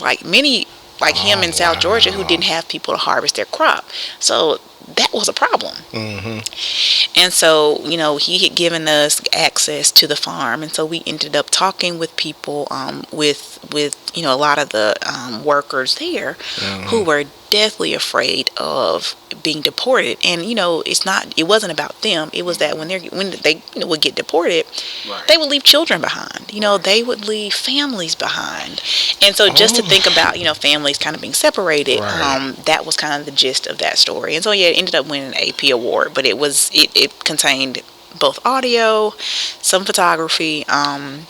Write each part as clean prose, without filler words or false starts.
like many like him in South Georgia who didn't have people to harvest their crop. So that was a problem. Mm-hmm. And so, he had given us access to the farm, and so we ended up talking with people, with a lot of the workers there, who were deathly afraid of being deported. And it wasn't about them. It was that when they would get deported, they would leave children behind. They would leave families behind. And so just to think about families kind of being separated, that was kind of the gist of that story. And so it ended up winning an AP award, but it contained both audio, some photography, and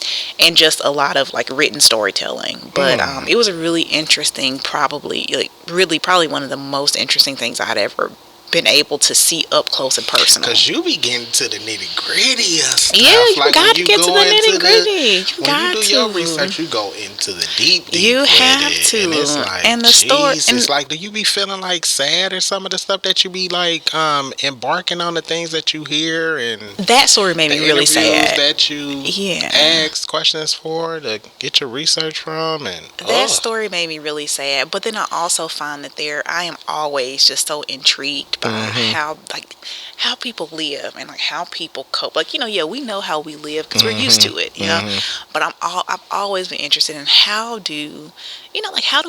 just a lot of like written storytelling. But it was a really interesting, probably one of the most interesting things I'd ever been able to see up close and personal. Because you be getting to the nitty gritty of stuff. Yeah, you got to get to the nitty gritty. When you do your research, you go into the deep. You have to. And it's like, and the story. It's like, do you be feeling like sad or some of the stuff that you be like embarking on the things that you hear and that story made me really sad. That you ask questions for to get your research from, and that story made me really sad. But then I also find that I am always just so intrigued by how people live and like how people cope. Like we know how we live because we're used to it, But I've always been interested in how do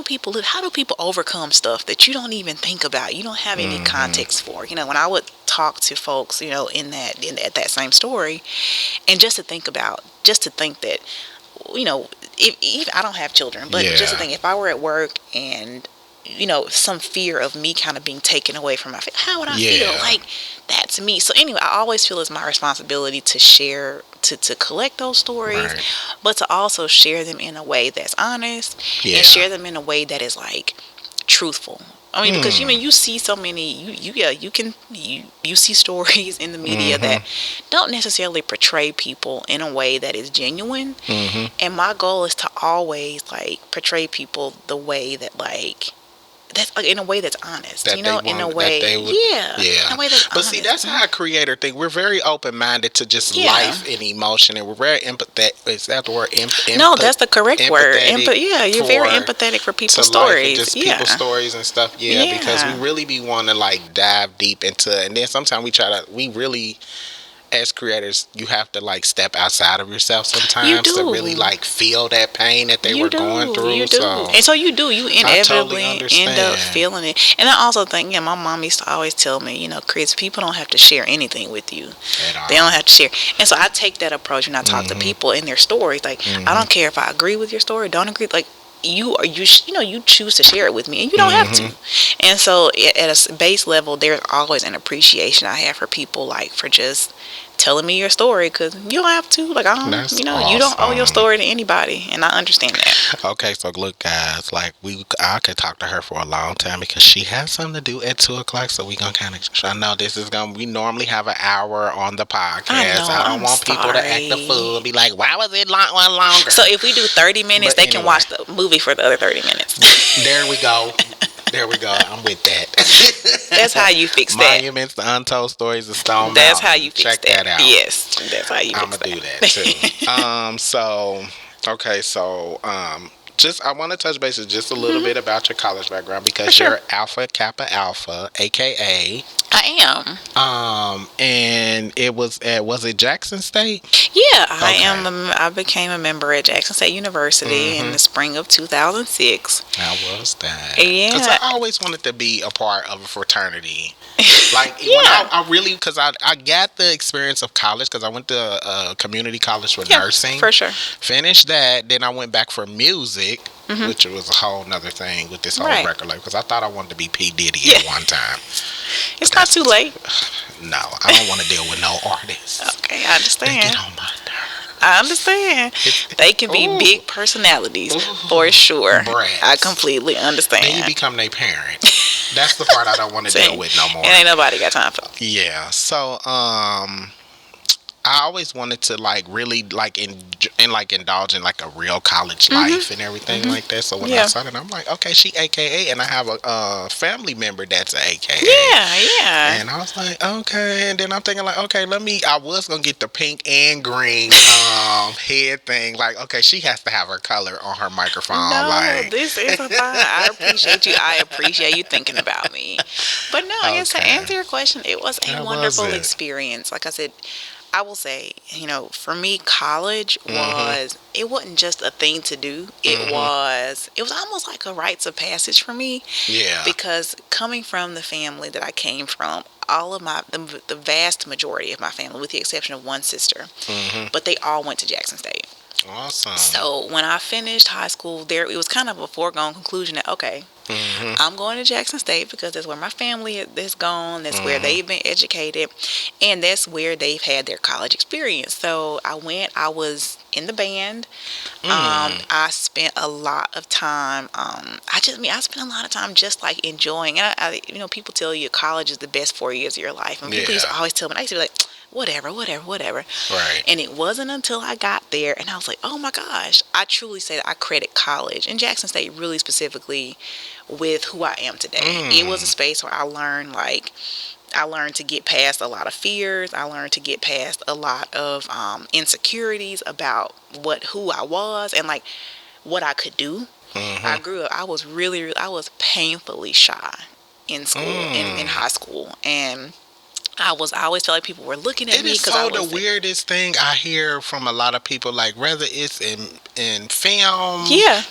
people live? How do people overcome stuff that you don't even think about? You don't have any context for. When I would talk to folks, in that same story, and just to think that, if I don't have children, but just to think if I were at work and some fear of me kind of being taken away from my family, how would I feel? Like, that's me. So anyway, I always feel it's my responsibility to share, to collect those stories, but to also share them in a way that's honest and share them in a way that is like truthful. I mean, because you see so many, you see stories in the media that don't necessarily portray people in a way that is genuine. And my goal is to always like portray people the way that that's like in a way that's honest, in a way, in a way that's but honest. See, that's how a creator think. We're very open-minded to just life and emotion, and we're very empathetic. Is that the word? No, that's the correct word. You're very empathetic for people's stories. Just people's stories and stuff. Because we really be wanting to like dive deep into it, and then sometimes we really, as creators, you have to like step outside of yourself sometimes to really like feel that pain that they were going through. You inevitably end up feeling it. And I also think, my mom used to always tell me, Chris, people don't have to share anything with you. They don't have to share. And so I take that approach when I talk to people in their stories. Like, I don't care if I agree with your story, don't agree. Like, you choose to share it with me, and you don't have to. And so at a base level, there's always an appreciation I have for people, like, for just telling me your story, because you don't have to. Like, I don't, awesome. You don't owe your story to anybody, and I understand that. Okay, so look, guys, like I could talk to her for a long time because she has something to do at 2:00. So we gonna kind of. I know we normally have an hour on the podcast. I don't want people to act the fool, be like, why was it longer? So if we do 30 minutes, they can watch the movie for the other 30 minutes. There we go. I'm with that. That's how you fix that. Monuments, the Untold Stories of Stone Mountain. That's how you fix Check that out. Yes, that's how you fix that. I'm going to do that, too. Just I want to touch bases just a little bit about your college background because you're Alpha Kappa Alpha, aka I am. And it was it Jackson State? Yeah, I am. I became a member at Jackson State University in the spring of 2006. How was that? Yeah, because I always wanted to be a part of a fraternity. Like when I really, because I got the experience of college because I went to community college for nursing. For sure. Finished that, then I went back for music, which was a whole nother thing with this whole record label because I thought I wanted to be P. Diddy at one time. It's not too late. No, I don't want to deal with no artists. Okay, I understand. They get on my nerves. I understand. They can be big personalities for sure. Brats. I completely understand. Then you become their parent. That's the part I don't want to deal with no more. And ain't nobody got time for. Yeah. So, I I always wanted to like really like like indulge in like a real college life and everything like that. So when I saw that, I'm like, okay, she AKA, and I have a family member that's a AKA. Yeah. And I was like, okay. And then I'm thinking like, okay, I was gonna get the pink and green head thing. Like, okay, she has to have her color on her microphone. No, Like, this is a fine. I appreciate you. I appreciate you thinking about me. But no, I guess to okay, answer your question, it was a that was wonderful it. experience. Like I said, I will say, for me, college was, it wasn't just a thing to do. It was almost like a rites of passage for me. Yeah. Because coming from the family that I came from, all of the vast majority of my family, with the exception of one sister, but they all went to Jackson State. Awesome. So when I finished high school, it was kind of a foregone conclusion that, okay, I'm going to Jackson State because that's where my family is gone. That's where they've been educated, and that's where they've had their college experience. So I went. I was in the band. I spent a lot of time. I spent a lot of time just like enjoying. And people tell you college is the best 4 years of your life, and people used to always tell me. I used to be like, whatever. Right. And it wasn't until I got there and I was like, oh my gosh, I truly say that I credit college and Jackson State really specifically with who I am today. It was a space where I learned to get past a lot of fears. I learned to get past a lot of insecurities about who I was and like what I could do. I grew up, I was painfully shy in school, in high school. And I always felt like people were looking at me because I was the weirdest thing I hear from a lot of people, like whether it's in film,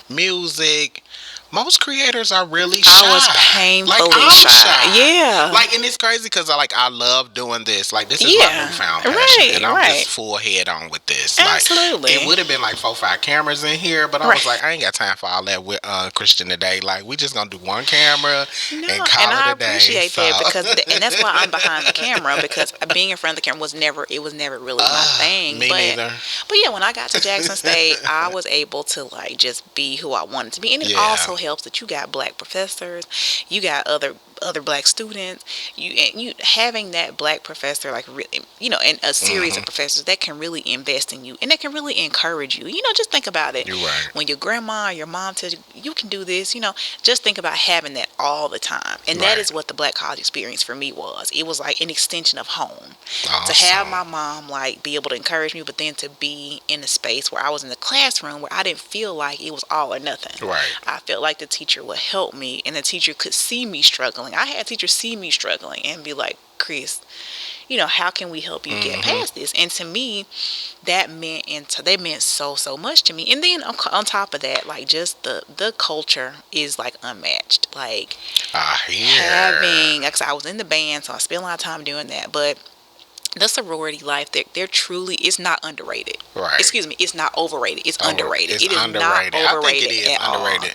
music. Most creators are really shy. I was painfully like, I'm shy. Yeah. Like, and it's crazy because I love doing this. Like, this is my newfound passion, and I'm just full head on with this. Absolutely. Like, it would have been like 4-5 cameras in here, but I was like, I ain't got time for all that with Christian today. Like, we just gonna do one camera and call it a day. And I appreciate that because, and that's why I'm behind the camera, because being in front of the camera was never really my thing. Me neither. But yeah, when I got to Jackson State, I was able to like just be who I wanted to be, and it also helps that you got black professors, you got other black students, you having that black professor, like really, and a series of professors that can really invest in you and that can really encourage you. Just think about it. You're right. When your grandma or your mom tells you you can do this, just think about having that all the time. And that is what the black college experience for me was. It was like an extension of home. Awesome. To have my mom like be able to encourage me, but then to be in a space where I was in the classroom where I didn't feel like it was all or nothing. Right. I felt like the teacher would help me and the teacher could see me struggling. I had teachers see me struggling and be like, Chris, how can we help you get past this? And to me, that meant so much to me. And then on top of that, like just the culture is like unmatched. Like having, like I was in the band, so I spent a lot of time doing that. But the sorority life, they're truly, it's not underrated. Right. Excuse me, it's not overrated. It's underrated. It is underrated. Not overrated. I think it is underrated.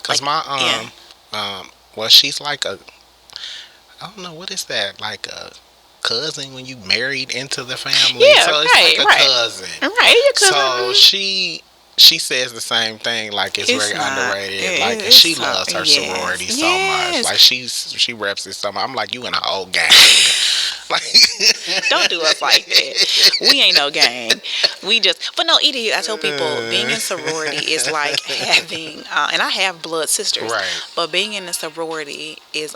Because like, well, she's like I don't know, what is that? Like a cousin when you married into the family? Yeah, so it's like a cousin. Right, your cousin. So she says the same thing, like it's very underrated. Like, and she loves her sorority so much. Like she reps it so much. I'm like, you in a whole gang. Like, don't do us like that. We ain't no gang. But no, it is. I tell people being in sorority is like having, and I have blood sisters. Right. But being in a sorority is,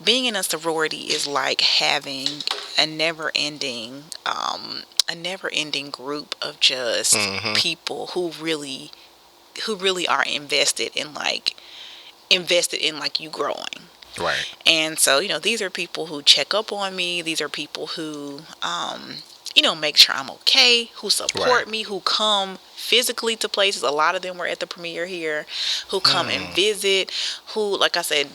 being in a sorority is like having a never-ending group of just people who really are invested in you growing. Right. And so, these are people who check up on me. These are people who, make sure I'm okay, who support me, who come physically to places. A lot of them were at the premiere here, who come and visit, who, like I said,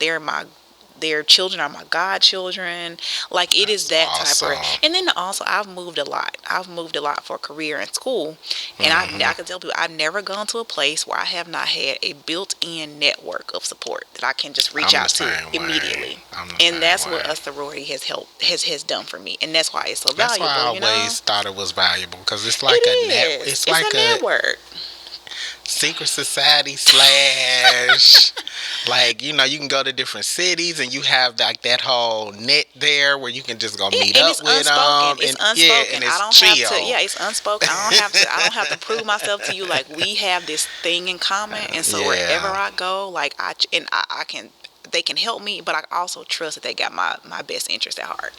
their children are my godchildren. Like, it is that awesome. type of. And then also, I've moved a lot. I've moved a lot for career and school. And I can tell people, I've never gone to a place where I have not had a built-in network of support that I can just reach out to immediately. And that's what a sorority has done for me. And that's why it's so valuable. That's why I always thought it was valuable, because it's like it's like a network. Secret society / Like, you know, you can go to different cities and you have like that whole net there where you can just go Yeah, meet and up it's with unspoken. them. It's And yeah, unspoken. and I it's don't have to. chill. Yeah, it's unspoken. I don't have to prove myself to you. Like we have this thing in common, and so wherever Yeah. I go, like I can. They can help me, but I also trust that they got my best interest at heart.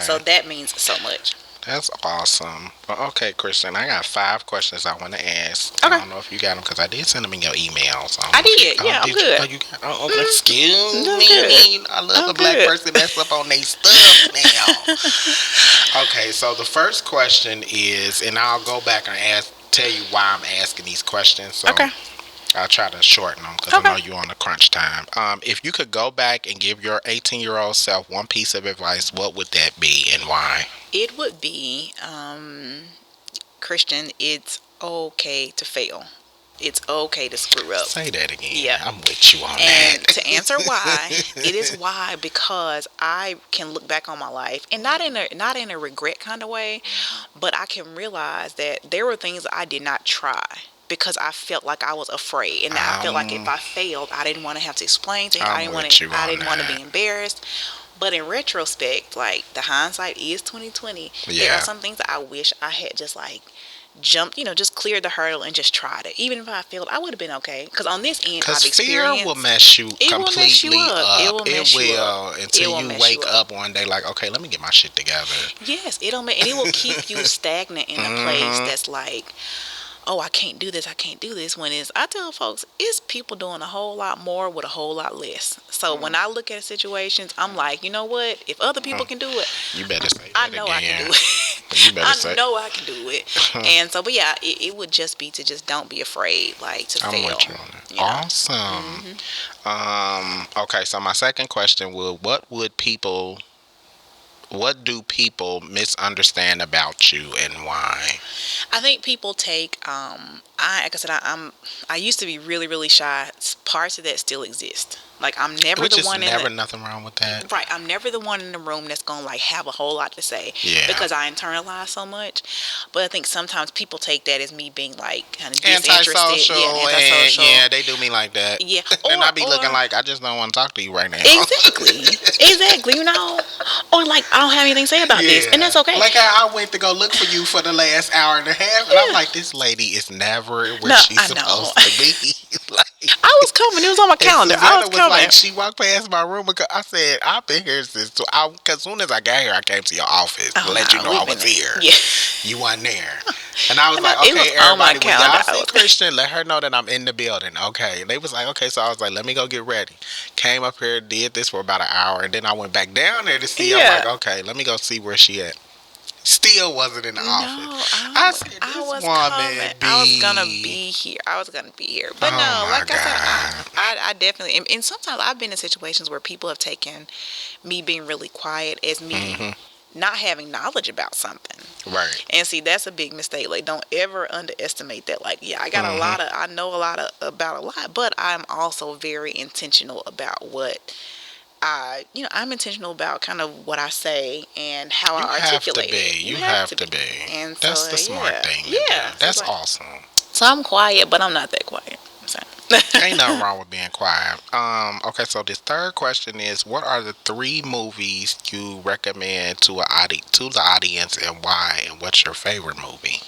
So Okay. that means so much. That's awesome. Well, okay, Christian, I got 5 questions I want to ask. I Okay, don't know if you got them because I did send them in your email. So I don't I know if you. did. Oh, Yeah, I'm did you? good. Oh, you got. Oh, excuse I'm good. me. You know, I love I'm a black good. person that's up on their stuff now. Okay, so the first question is, and I'll go back and tell you why I'm asking these questions. So Okay. I'll try to shorten them because I Okay. know you're on a crunch time. If you could go back and give your 18-year-old self one piece of advice, what would that be and why? It would be, Christian, it's okay to fail. It's okay to screw up. Say that again. Yeah. I'm with you on And that. to answer why, it is why because I can look back on my life and not in a regret kind of way, but I can realize that there were things I did not try because I felt like I was afraid, and I felt like if I'm I failed, I didn't want to have to explain things. I I'm didn't want with to. you I on didn't want to that. be embarrassed. But in retrospect, like the hindsight is 2020. There are Yeah. some things that I wish I had just like jumped, just cleared the hurdle and just tried it. Even if I failed, I would have been okay. Because on this end, Cause I've fear will experienced. mess you It will mess you completely up. It up. will It mess you up. will It until will you mess you wake up. up one day like, okay, let me get my shit together. Yes, and it will keep you stagnant in a place Hmm. that's like, oh, I can't do this, I can't do this. When it's, I tell folks, it's people doing a whole lot more with a whole lot less. So when I look at situations, I'm like, you know what? If other people can do it, You better say I that know I can again. do it. You better I say. know I can do it. And so, but yeah, it would just be to just don't be afraid, like to I'm fail. with you on that. You know. Awesome. hmm Okay, so my second question would what do people misunderstand about you and why? I think people take like I said, I used to be really really shy. Parts of that still exist. Like I'm never Which the is one in the never nothing wrong with that. right. I'm never the one in the room that's gonna like have a whole lot to say Yeah. because I internalize so much. But I think sometimes people take that as me being like kind of disinterested. Yeah, and Antisocial and antisocial. yeah, they do me like that. Yeah, And I be looking or like I just don't want to talk to you right now. exactly, exactly. Or like I don't have anything to say about this, and Yeah. that's okay. Like I went to go look for you for the last hour and a half, and I'm Yeah. like, this lady is never where No, she's I know. supposed to be. Like, I was coming. It was on my and calendar. I Susanna was was coming. like, she walked past my room. And I said, I've been here since. Because soon as I got here, I came to your office to Oh let you no, know I we've been was here. yeah. You wasn't there. And I was And like, it was okay, on my everybody, when calendar. y'all see Christian, let her know that I'm in the building. Okay. They was like, okay. So I was like, let me go get ready. Came up here, did this for about an hour, and then I went back down there to see. I'm Yeah. like, okay, let me go see where she at. Still wasn't in the No, office. I said, I this was coming. woman I was gonna be. be here. I was gonna be here. But Oh no, my like I said, God. I definitely. And sometimes I've been in situations where people have taken me being really quiet as me Hmm. not having knowledge about something. Right. And see, that's a big mistake. Like, don't ever underestimate that. Like, yeah, I know a lot about a lot, but I'm also very intentional about I'm intentional about kind of what I say and how You I have to articulate it. be. You You have have to to be. be. And That's so, the smart yeah, thing to do. yeah. So, That's awesome. so I'm quiet, but I'm not that quiet. So. Ain't nothing wrong with being quiet. Okay, so this third question is, what are the 3 movies you recommend to the audience and why, and what's your favorite movie?